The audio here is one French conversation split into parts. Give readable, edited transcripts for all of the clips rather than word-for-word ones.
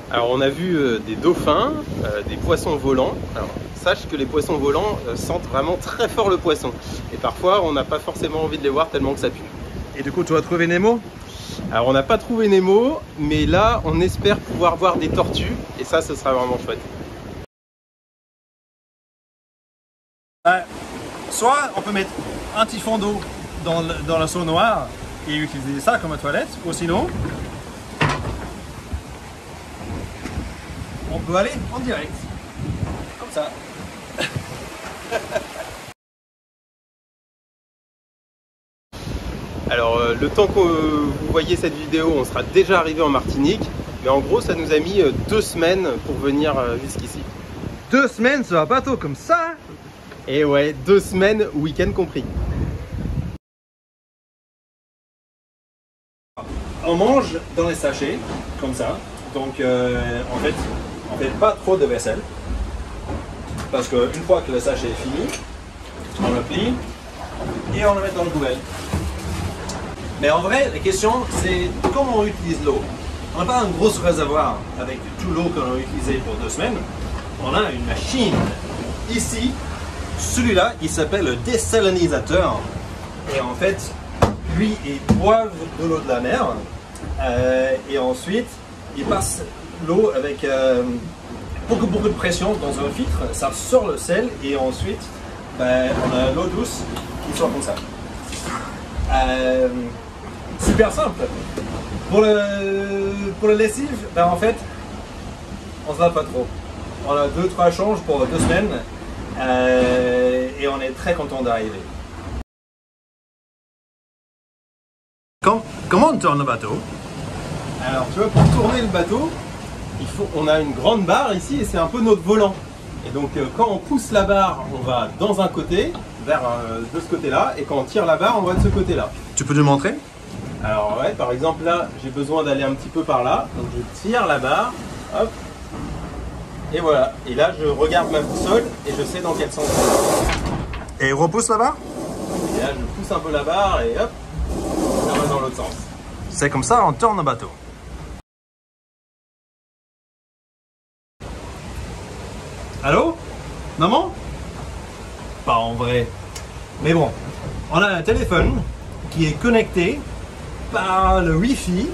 Alors on a vu des dauphins, des poissons volants. Alors sache que les poissons volants sentent vraiment très fort le poisson. Et parfois on n'a pas forcément envie de les voir tellement que ça pue. Et du coup tu as trouvé Nemo? Alors on n'a pas trouvé Nemo, mais là on espère pouvoir voir des tortues. Et ça, ce sera vraiment chouette. Soit on peut mettre un petit fond d'eau dans la seau noire et utiliser ça comme toilette, ou sinon on peut aller en direct, comme ça. Alors le temps que vous voyez cette vidéo, on sera déjà arrivé en Martinique. Mais en gros, ça nous a mis 2 semaines pour venir jusqu'ici. 2 semaines sur un bateau comme ça? Et ouais, 2 semaines, week-end compris. On mange dans les sachets, comme ça. Donc en fait, on fait pas trop de vaisselle. Parce qu'une fois que le sachet est fini, on le plie et on le met dans le poubelle. Mais en vrai, la question c'est comment on utilise l'eau. On n'a pas un gros réservoir avec tout l'eau qu'on a utilisé pour 2 semaines. On a une machine. Ici, celui-là, il s'appelle le désalinisateur. Et en fait, lui, il boive de l'eau de la mer. Et ensuite, il passe l'eau avec beaucoup de pression dans un filtre. Ça sort le sel et ensuite, on a l'eau douce qui sort comme ça. Super simple. Pour le lessive, en fait, on se lave pas trop. On a 2-3 changes pour 2 semaines et on est très content d'arriver. Comment on tourne le bateau? Alors tu vois, pour tourner le bateau, on a une grande barre ici et c'est un peu notre volant. Et donc quand on pousse la barre, on va dans un côté, de ce côté-là, et quand on tire la barre, on va de ce côté-là. Tu peux nous montrer? Alors ouais, par exemple là, j'ai besoin d'aller un petit peu par là, donc je tire la barre, hop, et voilà. Et là, je regarde ma boussole et je sais dans quel sens je vais. Et repousse la barre? Et là, je pousse un peu la barre et hop, ça va dans l'autre sens. C'est comme ça on tourne le bateau. Allô? Maman? Pas en vrai. Mais bon, on a un téléphone qui est connecté par le Wi-Fi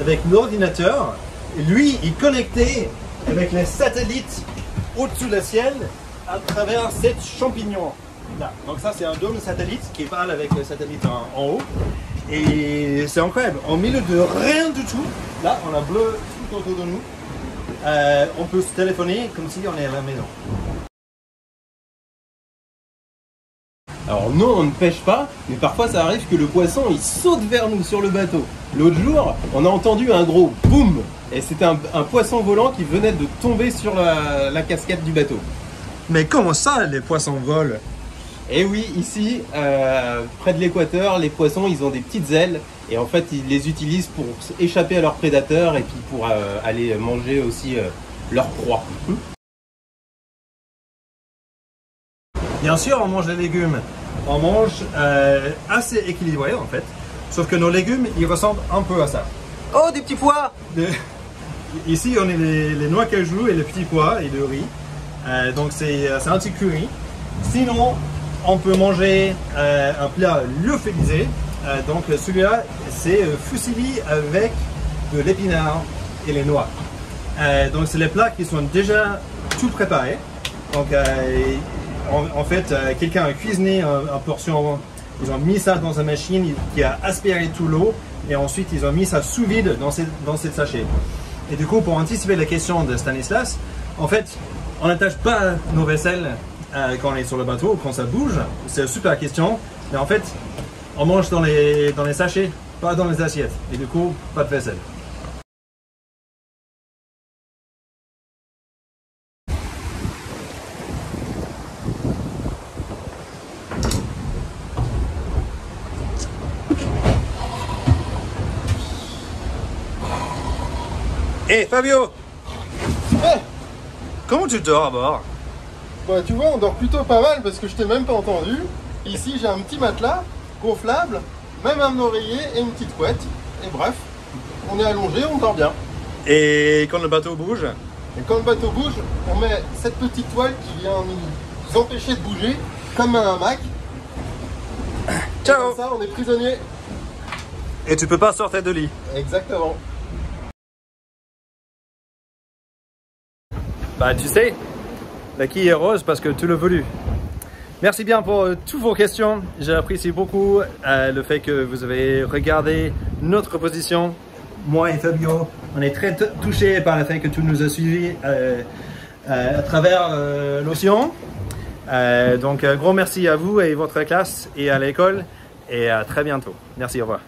avec l'ordinateur. Lui, il est connecté avec les satellites au-dessus du ciel à travers cette champignon. Là. Donc ça, c'est un dôme satellite qui parle avec le satellite en haut. Et c'est incroyable. Au milieu de rien du tout, là, on a bleu tout autour de nous. On peut se téléphoner comme si on est à la maison. Alors non, on ne pêche pas, mais parfois ça arrive que le poisson il saute vers nous sur le bateau. L'autre jour, on a entendu un gros boum, et c'était un poisson volant qui venait de tomber sur la casquette du bateau. Mais comment ça, les poissons volent? Et oui, ici, près de l'équateur, les poissons ils ont des petites ailes, et en fait ils les utilisent pour échapper à leurs prédateurs et puis pour aller manger aussi leur proie. Bien sûr, on mange les légumes. On mange assez équilibré en fait. Sauf que nos légumes, ils ressemblent un peu à ça. Oh, des petits pois! Ici, on a les noix cajou et les petits pois et le riz. Donc c'est un petit curry. Sinon, on peut manger un plat lyophilisé. Donc celui-là, c'est fusilli avec de l'épinard et les noix. Donc c'est les plats qui sont déjà tout préparés. Donc en fait, quelqu'un a cuisiné en portion, ils ont mis ça dans une machine qui a aspiré tout l'eau et ensuite ils ont mis ça sous vide dans cette sachet. Et du coup, pour anticiper la question de Stanislas, en fait, on n'attache pas nos vaisselles quand on est sur le bateau, quand ça bouge. C'est une super question, mais en fait, on mange dans les sachets, pas dans les assiettes. Et du coup, pas de vaisselle. Hey Fabio! Ouais. Comment tu dors à bord? Bah tu vois, on dort plutôt pas mal parce que je t'ai même pas entendu. Ici j'ai un petit matelas gonflable, même un oreiller et une petite couette. Et bref, on est allongé, on dort bien. Et quand le bateau bouge, Et quand le bateau bouge, on met cette petite toile qui vient nous empêcher de bouger, comme un hamac. ciao! Comme ça, on est prisonnier. Et tu peux pas sortir de lit. Exactement. Bah tu sais, la quille est rose parce que tu l'as voulu. Merci bien pour toutes vos questions. J'apprécie beaucoup le fait que vous avez regardé notre position. Moi et Fabio, on est très touchés par le fait que tu nous as suivis à travers l'océan. Donc gros merci à vous et votre classe et à l'école et à très bientôt. Merci, au revoir.